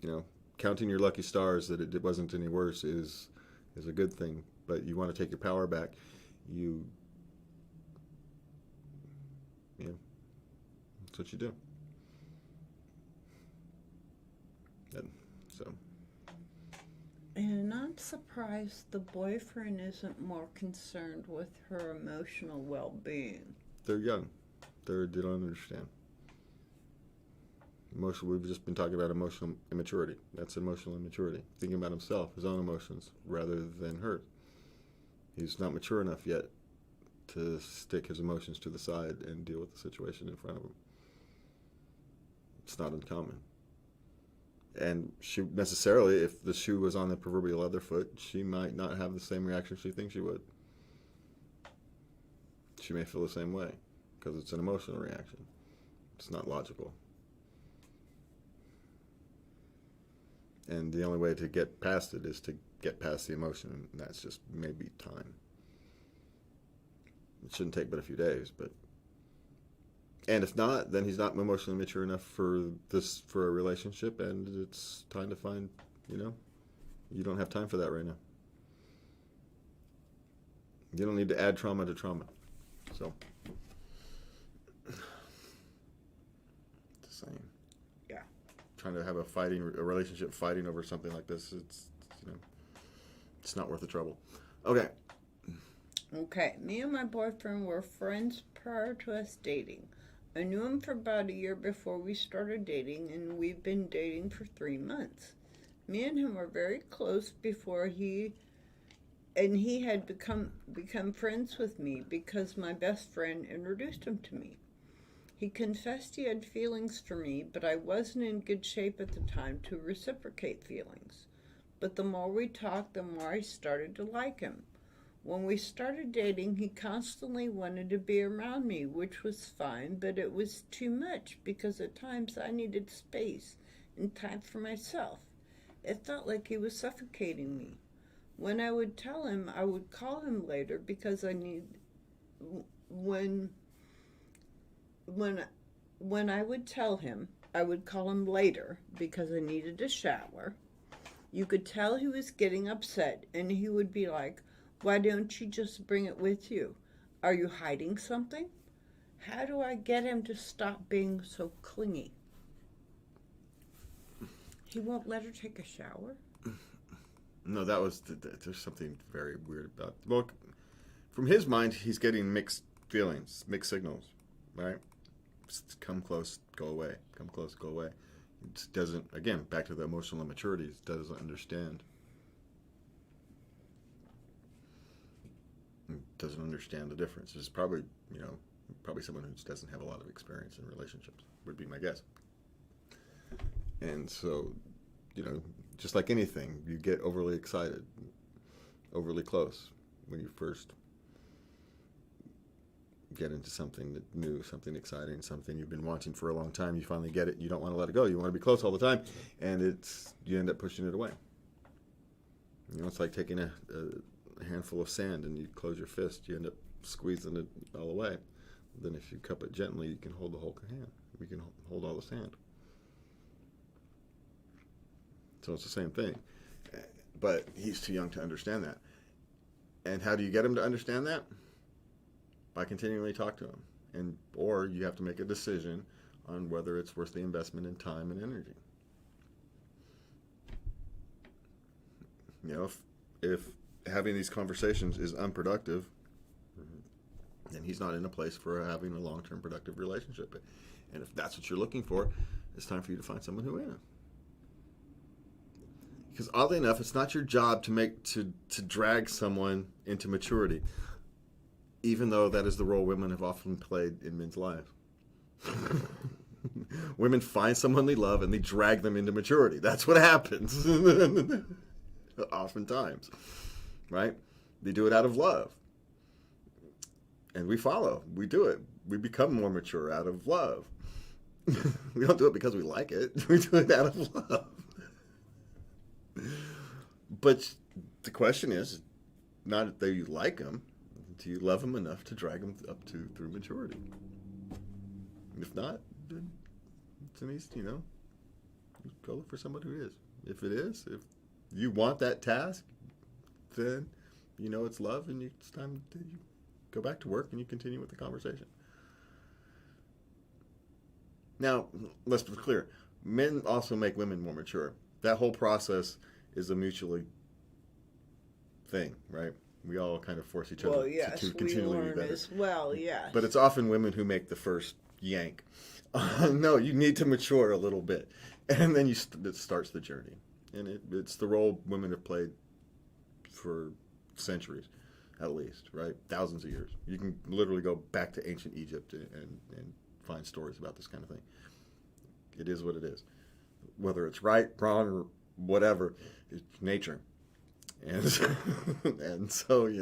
You know, counting your lucky stars that it wasn't any worse is a good thing. But you want to take your power back. That's what you do. And I'm surprised the boyfriend isn't more concerned with her emotional well-being. They're young. They don't understand. We've just been talking about emotional immaturity. That's emotional immaturity. Thinking about himself, his own emotions, rather than hers. He's not mature enough yet to stick his emotions to the side and deal with the situation in front of him. It's not uncommon. And she necessarily, if the shoe was on the proverbial other foot, she might not have the same reaction she thinks she would. She may feel the same way because it's an emotional reaction. It's not logical. And the only way to get past it is to get past the emotion, and that's just maybe time. It shouldn't take but a few days, and if not, then he's not emotionally mature enough for a relationship, and it's time to find, you don't have time for that right now. You don't need to add trauma to trauma. So, it's the same. Yeah. Trying to have a relationship fighting over something like this, it's not worth the trouble. Okay. Okay, me and my boyfriend were friends prior to us dating. I knew him for about a year before we started dating, and we've been dating for 3 months. Me and him were very close before he had become friends with me because my best friend introduced him to me. He confessed he had feelings for me, but I wasn't in good shape at the time to reciprocate feelings. But the more we talked, the more I started to like him. When we started dating, he constantly wanted to be around me, which was fine, but it was too much because at times I needed space and time for myself. It felt like he was suffocating me. When I would tell him, I would call him later because when I would tell him, I would call him later because I needed a shower. You could tell he was getting upset, and he would be like, "Why don't you just bring it with you? Are you hiding something?" How do I get him to stop being so clingy? He won't let her take a shower? No, there's something very weird about it. Well, from his mind, he's getting mixed feelings, mixed signals, right? Just come close, go away. Come close, go away. It just doesn't, again, back to the emotional immaturity, it doesn't understand. It doesn't understand the difference. It's probably, someone who just doesn't have a lot of experience in relationships, would be my guess. And so, just like anything, you get overly excited, overly close when you first get into something new, something exciting, something you've been wanting for a long time. You finally get it. You don't want to let it go. You want to be close all the time, and you end up pushing it away. It's like taking a handful of sand and you close your fist. You end up squeezing it all away. Then if you cup it gently, you can hold the whole hand. You can hold all the sand. So it's the same thing. But he's too young to understand that. And how do you get him to understand that? By continually talk to him. Or you have to make a decision on whether it's worth the investment in time and energy. If having these conversations is unproductive, then he's not in a place for having a long-term productive relationship. And if that's what you're looking for, it's time for you to find someone who is. Because oddly enough, it's not your job to drag someone into maturity, even though that is the role women have often played in men's lives. Women find someone they love and they drag them into maturity. That's what happens. Oftentimes, right? They do it out of love. And we follow. We do it. We become more mature out of love. We don't do it because we like it. We do it out of love. But the question is, not that you like them, do you love them enough to drag them through maturity? If not, then go look for someone who is. If it is, if you want that task, then it's love, and it's time to go back to work and you continue with the conversation. Now, let's be clear. Men also make women more mature. That whole process is a mutually thing, right? We all kind of force each other to continually be better. As well, yes. But it's often women who make the first yank. No, you need to mature a little bit. And then it starts the journey. And it's the role women have played for centuries, at least, right? Thousands of years. You can literally go back to ancient Egypt and find stories about this kind of thing. It is what it is. Whether it's right, wrong, or whatever, it's nature. And so, it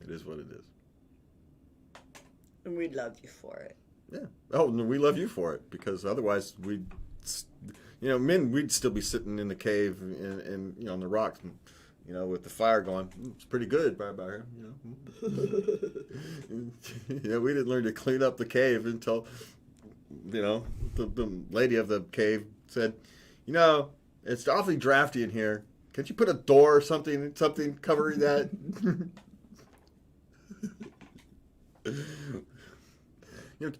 is what it is. And we love you for it. Yeah. Oh, no, we love you for it, because otherwise we'd still be sitting in the cave and on the rocks, with the fire going. It's pretty good by here, we didn't learn to clean up the cave until, the lady of the cave said, it's awfully drafty in here. Can't you put a door or something covering that?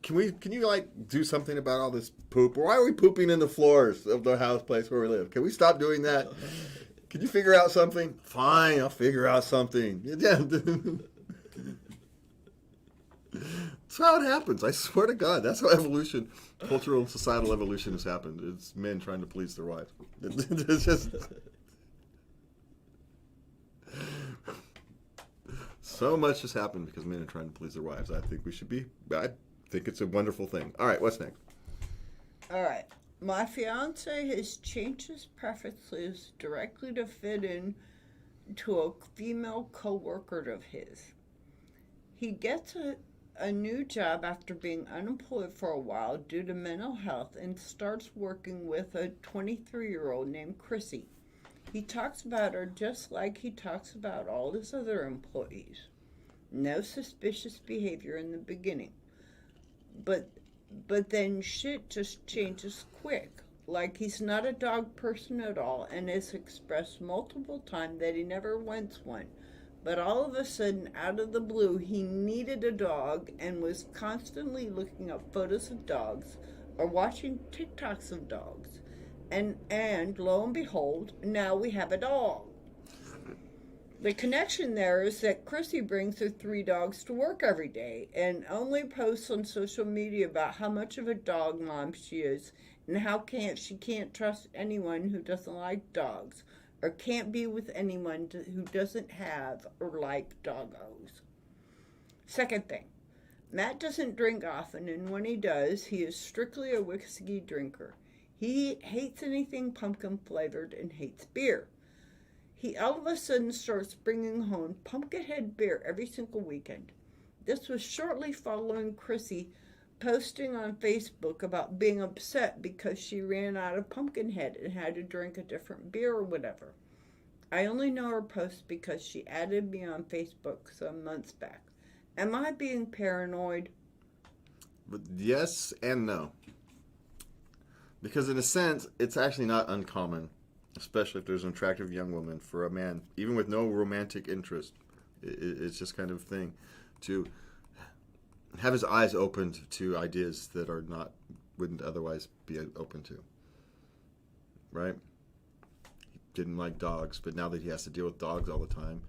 Can you like do something about all this poop? Why are we pooping in the floors of the house place where we live? Can we stop doing that? Can you figure out something? Fine, I'll figure out something. Yeah. That's how it happens. I swear to God, that's how evolution, cultural and societal evolution has happened. It's men trying to please their wives. It's just so much has happened because men are trying to please their wives. I think it's a wonderful thing. All right, what's next? All right. My fiance has changed his preferences directly to fit in to a female coworker of his. He gets a new job after being unemployed for a while due to mental health and starts working with a 23-year-old named Chrissy. He talks about her just like he talks about all his other employees. No suspicious behavior in the beginning. But then shit just changes quick. Like he's not a dog person at all and has expressed multiple times that he never wants one. But all of a sudden, out of the blue, he needed a dog and was constantly looking up photos of dogs or watching TikToks of dogs. And lo and behold, now we have a dog. The connection there is that Chrissy brings her 3 dogs to work every day and only posts on social media about how much of a dog mom she is and how she can't trust anyone who doesn't like dogs or can't be with anyone who doesn't have or like doggos. Second thing, Matt doesn't drink often, and when he does, he is strictly a whiskey drinker. He hates anything pumpkin flavored and hates beer. He all of a sudden starts bringing home Pumpkinhead beer every single weekend. This was shortly following Chrissy posting on Facebook about being upset because she ran out of Pumpkinhead and had to drink a different beer or whatever. I only know her post because she added me on Facebook some months back. Am I being paranoid? But yes and no. Because in a sense, it's actually not uncommon, especially if there's an attractive young woman, for a man, even with no romantic interest, it's just kind of thing, to have his eyes opened to ideas that wouldn't otherwise be open to. Right? He didn't like dogs, but now that he has to deal with dogs all the time,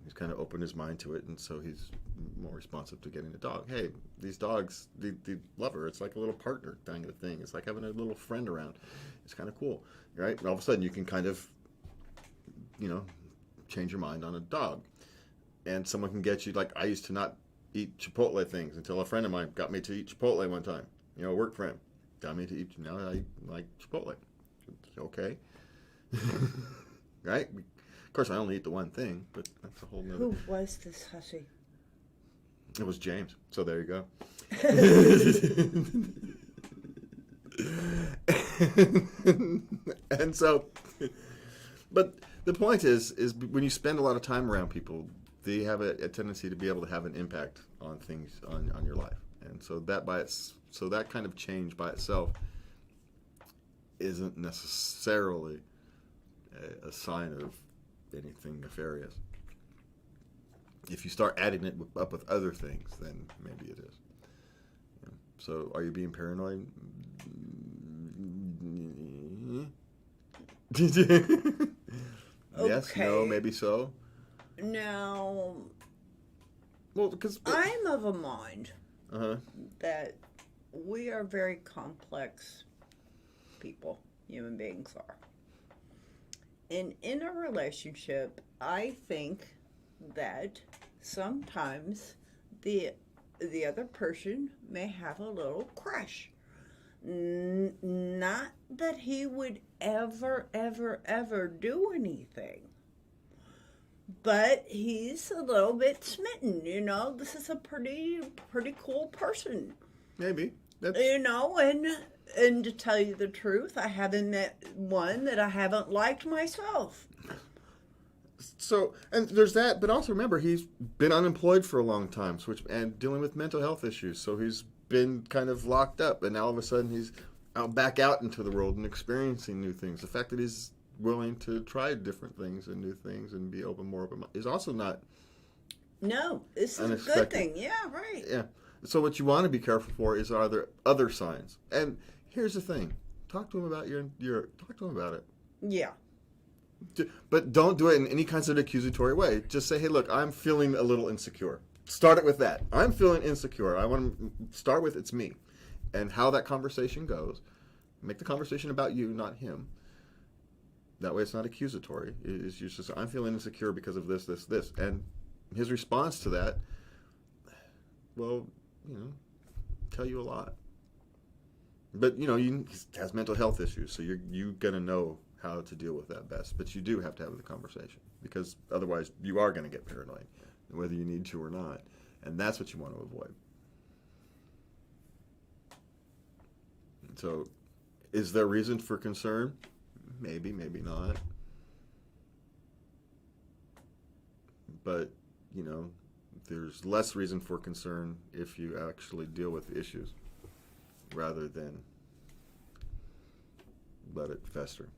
he's kind of opened his mind to it, and so he's more responsive to getting a dog. Hey, these dogs, they love her. It's like a little partner kind of thing. It's like having a little friend around. It's kind of cool, right? And all of a sudden, you can kind of, change your mind on a dog. And someone can get you, like, I used to not eat Chipotle things until a friend of mine got me to eat Chipotle one time. Work for him. Got me to eat, now I like Chipotle. It's okay. Right? Of course, I only eat the one thing, but that's a whole nother. Who was this hussy? It was James. So there you go. And so, but the point is when you spend a lot of time around people, they have a tendency to be able to have an impact on things on your life, and so that kind of change by itself isn't necessarily a sign of anything nefarious. If you start adding it up with other things, then maybe it is. So, are you being paranoid? Yes, no, maybe so. Now, well, because I'm of a mind that we are very complex people, human beings are. And in a relationship, I think that sometimes the other person may have a little crush. Not that he would ever do anything. But he's a little bit smitten, This is a pretty cool person. Maybe. And to tell you the truth, I haven't met one that I haven't liked myself. So, and there's that, but also remember, he's been unemployed for a long time, and dealing with mental health issues, so he's been kind of locked up, and now all of a sudden he's back out into the world and experiencing new things. The fact that he's willing to try different things and new things and be more open is also not No, this is a good Unexpected. thing. Yeah, right. Yeah. So what you want to be careful for is, are there other signs? And here's the thing: talk to him about talk to him about it. Yeah. But don't do it in any kind of accusatory way. Just say, hey, look, I'm feeling a little insecure. Start it with that. I'm feeling insecure. I want to start with it's me. And how that conversation goes, make the conversation about you, not him. That way it's not accusatory. It's just, I'm feeling insecure because of this, this, this. And his response to that, well, tell you a lot. But, he has mental health issues, so you're going to know how to deal with that best. But you do have to have the conversation, because otherwise you are going to get paranoid, whether you need to or not. And that's what you want to avoid. So, is there reason for concern? Maybe, maybe not. But, there's less reason for concern if you actually deal with the issues rather than let it fester.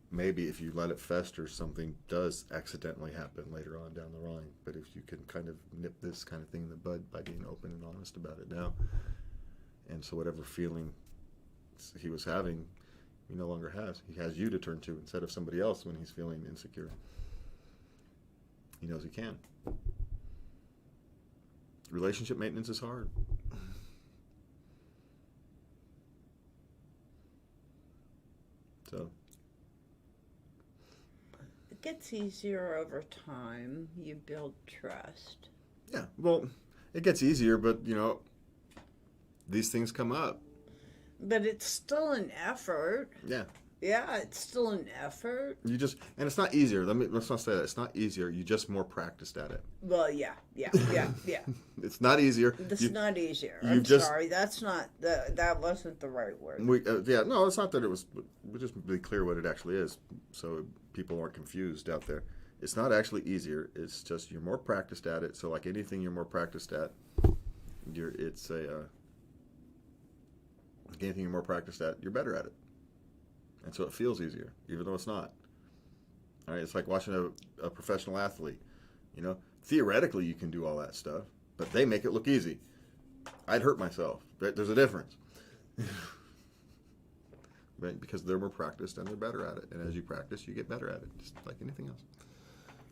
Maybe if you let it fester, something does accidentally happen later on down the line. But if you can kind of nip this kind of thing in the bud by being open and honest about it now, and so whatever feeling he was having, he no longer has. He has you to turn to instead of somebody else when he's feeling insecure. He knows he can. Relationship maintenance is hard. So It gets easier over time. You build trust. yeah, well, it gets easier, but these things come up. But it's still an effort. Yeah. Yeah, it's still an effort. And it's not easier. Let's not say that. It's not easier. You just more practiced at it. Well, yeah. It's not easier. It's not easier. you I'm just- sorry. That's not that wasn't the right word. No, it's not that it was. We just be clear what it actually is, so people aren't confused out there. It's not actually easier. It's just you're more practiced at it. So like anything, you're more practiced at. Like anything you're more practiced at, you're better at it. And so it feels easier, even though it's not. All right, it's like watching a professional athlete. Theoretically you can do all that stuff, but they make it look easy. I'd hurt myself. There's a difference. Right? Because they're more practiced and they're better at it. And as you practice, you get better at it, just like anything else.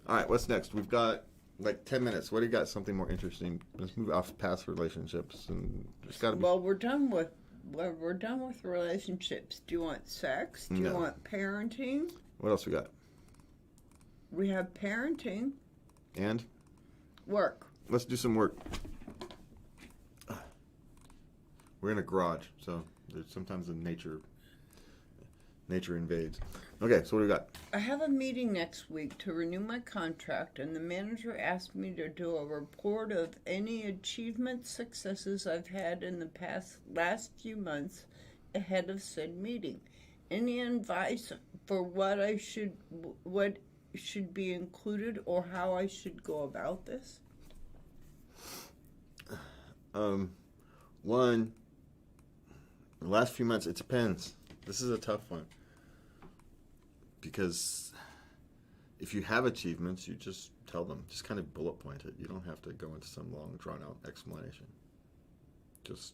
All right, what's next? We've got like 10 minutes. What do you got? Something more interesting. Let's move off past relationships. And there's got to be... Well, we're done with relationships. Do you want sex? Do you No. want parenting? What else we got? We have parenting. And? Work. Let's do some work. We're in a garage, so there's sometimes the nature invades. Okay, so what do we got? I have a meeting next week to renew my contract, and the manager asked me to do a report of any achievements, successes I've had in the last few months ahead of said meeting. Any advice for what should be included or how I should go about this? One, the last few months, it depends. This is a tough one. Because if you have achievements, you just tell them. Just kind of bullet point it. You don't have to go into some long, drawn-out explanation. Just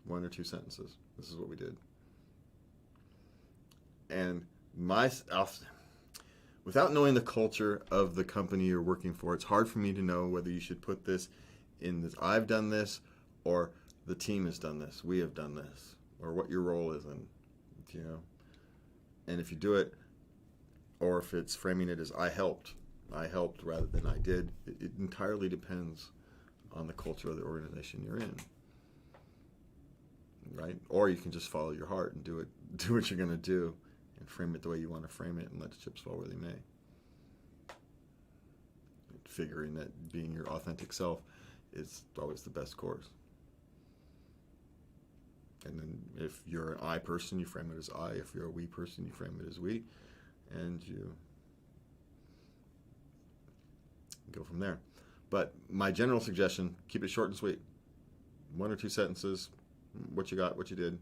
1 or 2 sentences. This is what we did. And without knowing the culture of the company you're working for, it's hard for me to know whether you should put this in this, I've done this, or the team has done this, we have done this, or what your role is in, And if you do it, or if it's framing it as I helped rather than I did, it entirely depends on the culture of the organization you're in, right? Or you can just follow your heart and do what you're going to do and frame it the way you want to frame it and let the chips fall where they may. Figuring that being your authentic self is always the best course. And then if you're an I person, you frame it as I. If you're a we person, you frame it as we. And you go from there. But my general suggestion, keep it short and sweet. 1 or 2 sentences, what you got, what you did.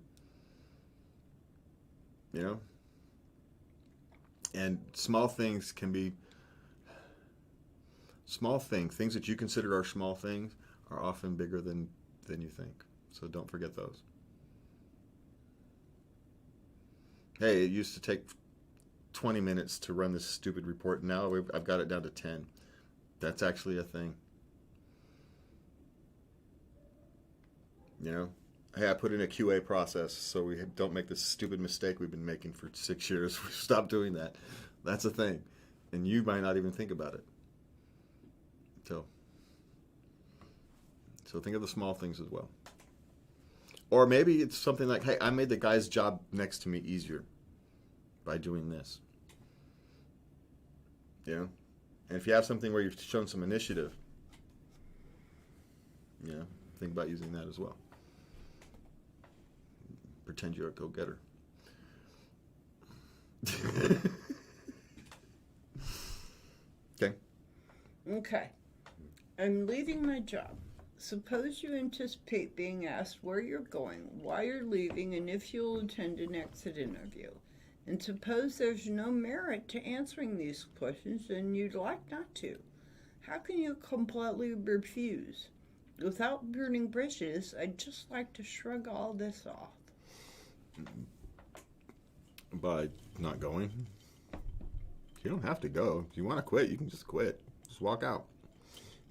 And small things can be Small things that you consider are small things, are often bigger than you think. So don't forget those. Hey, it used to take 20 minutes to run this stupid report. Now I've got it down to 10. That's actually a thing. You know, hey, I put in a QA process so we don't make this stupid mistake we've been making for 6 years. We stop doing that. That's a thing. And you might not even think about it. So think of the small things as well. Or maybe it's something like, hey, I made the guy's job next to me easier by doing this. You know? And if you have something where you've shown some initiative, you know, think about using that as well. Pretend you're a go-getter. Okay. Okay. I'm leaving my job. Suppose you anticipate being asked where you're going, why you're leaving, and if you'll attend an exit interview. And suppose there's no merit to answering these questions and you'd like not to. How can you completely refuse? Without burning bridges, I'd just like to shrug all this off. By not going? You don't have to go. If you want to quit, you can just quit. Just walk out.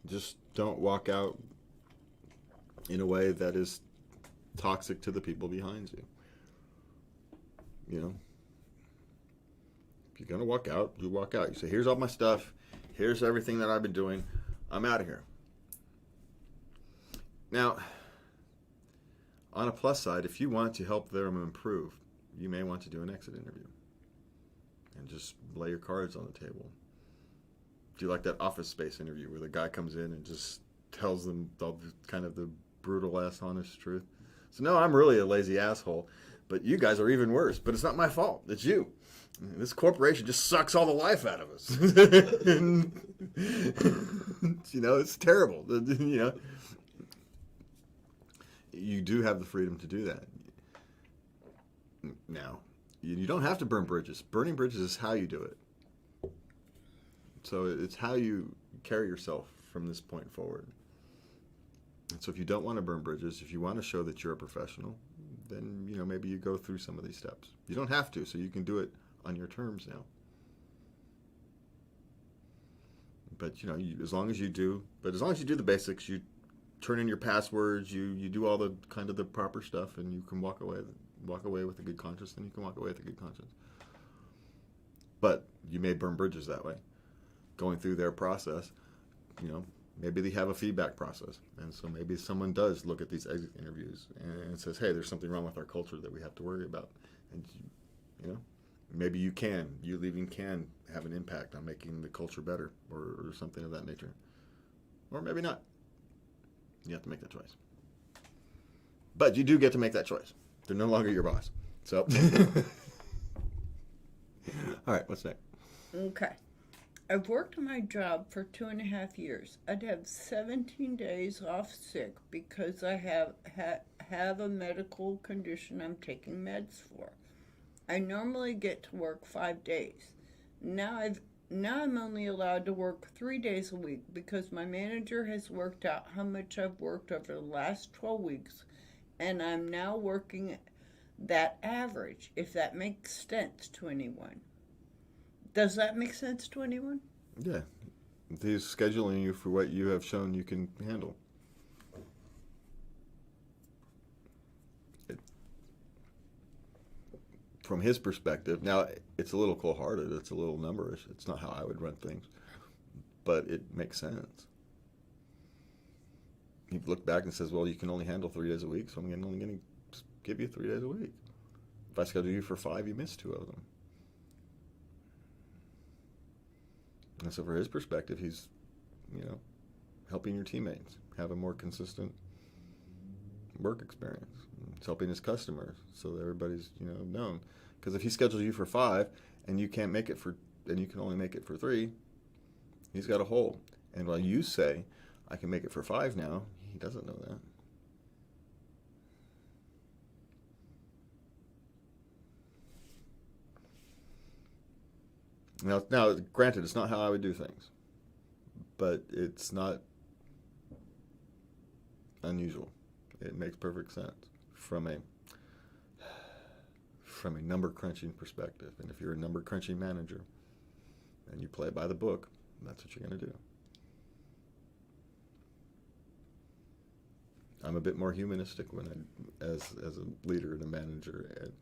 Just don't walk out in a way that is toxic to the people behind you. You know? If you're going to walk out, you walk out. You say, here's all my stuff. Here's everything that I've been doing. I'm out of here. Now, on a plus side, if you want to help them improve, you may want to do an exit interview. And just lay your cards on the table. Do you like that Office Space interview where the guy comes in and just tells them all kind of the brutal ass honest truth? So no, I'm really a lazy asshole, but you guys are even worse. But it's not my fault. It's you. This corporation just sucks all the life out of us. You know, it's terrible. You know, you do have the freedom to do that. Now, you don't have to burn bridges. Burning bridges is how you do it. So it's how you carry yourself from this point forward. And so if you don't want to burn bridges, if you want to show that you're a professional, then, you know, maybe you go through some of these steps. You don't have to, so you can do it on your terms now. But, you know, as long as you do the basics, you turn in your passwords, you do all the kind of the proper stuff, and you can walk away with a good conscience, then you can walk away with a good conscience. But you may burn bridges that way. Going through their process, you know, maybe they have a feedback process. And so maybe someone does look at these exit interviews and says, hey, there's something wrong with our culture that we have to worry about. And, you know, maybe you leaving can have an impact on making the culture better or something of that nature. Or maybe not. You have to make that choice. But you do get to make that choice. They're no longer your boss. So, all right, what's next? Okay. I've worked my job for 2.5 years. I'd have 17 days off sick because I have a medical condition I'm taking meds for. I normally get to work 5 days. Now I'm only allowed to work 3 days a week because my manager has worked out how much I've worked over the last 12 weeks, and I'm now working that average, if that makes sense to anyone. Does that make sense to anyone? Yeah. He's scheduling you for what you have shown you can handle. From his perspective, now it's a little cold-hearted, it's a little numberish, it's not how I would run things, but it makes sense. He looked back and says, well, you can only handle 3 days a week, so I'm only going to give you 3 days a week. If I schedule you for 5, you miss 2 of them. And so for his perspective, he's, you know, helping your teammates have a more consistent work experience. It's helping his customers so that everybody's, you know, known. Because if he schedules you for 5 and you can't make it and you can only make it for 3, he's got a hole. And while you say, I can make it for 5 now, he doesn't know that. Now, granted, it's not how I would do things. but it's not unusual. It makes perfect sense from a number crunching perspective. And if you're a number crunching manager and you play by the book, that's what you're going to do. I'm a bit more humanistic as a leader and a manager, and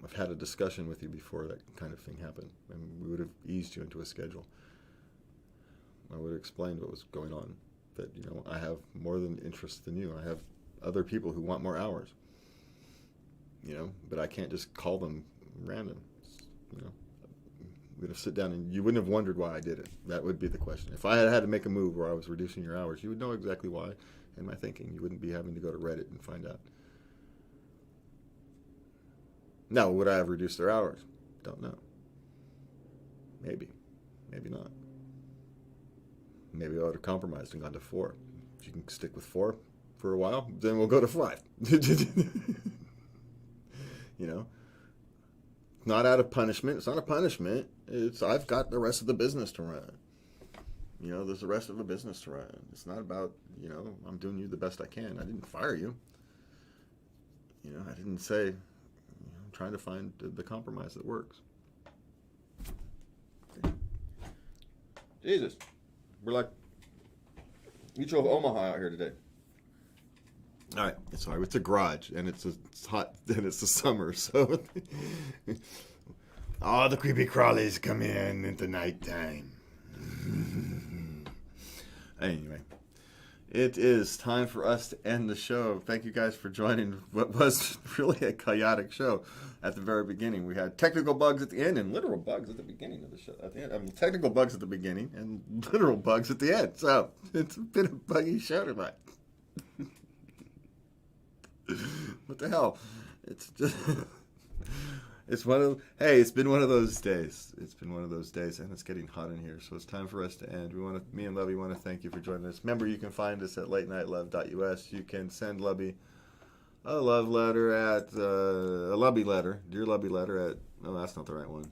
I've had a discussion with you before that kind of thing happened, and we would have eased you into a schedule. I would have explained what was going on, that, I have more than interest than you. I have other people who want more hours, but I can't just call them random. We'd have sit down and you wouldn't have wondered why I did it. That would be the question. If I had to make a move where I was reducing your hours, you would know exactly why in my thinking. You wouldn't be having to go to Reddit and find out. Now, would I have reduced their hours? Don't know. Maybe. Maybe not. Maybe I would have compromised and gone to 4. If you can stick with 4 for a while, then we'll go to 5. Not out of punishment. It's not a punishment. It's I've got the rest of the business to run. There's the rest of the business to run. It's not about, I'm doing you the best I can. I didn't fire you. I didn't say, I'm trying to find the compromise that works. Jesus. We're like, you drove Omaha out here today. All right, sorry, it's a garage, and it's hot, and it's the summer, so all the creepy crawlies come in at the nighttime. Anyway, it is time for us to end the show. Thank you guys for joining what was really a chaotic show at the very beginning. We had technical bugs at the end and literal bugs at the beginning of the show. At the end, technical bugs at the beginning and literal bugs at the end. So it's been a buggy show tonight. What the hell? It's just it's been one of those days. It's been one of those days, and it's getting hot in here, so it's time for us to end. Me and Lubby want to thank you for joining us. Remember, you can find us at latenightLove.us. You can send Lubby a love letter at a Lubby letter, dear Lubby letter at. No, that's not the right one.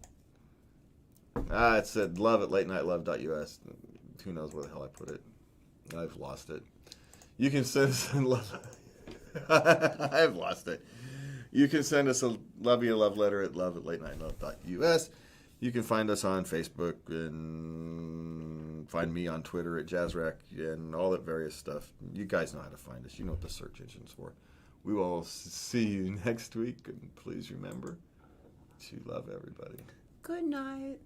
It said love at latenightLove.us. Who knows where the hell I put it? I've lost it. You can send us a love. I've lost it. You can send us a love letter at love@latenightLove.us. You can find us on Facebook and find me on Twitter at JazzRack and all that various stuff. You guys know how to find us. You know what the search engine's for. We will see you next week, and please remember to love everybody. Good night.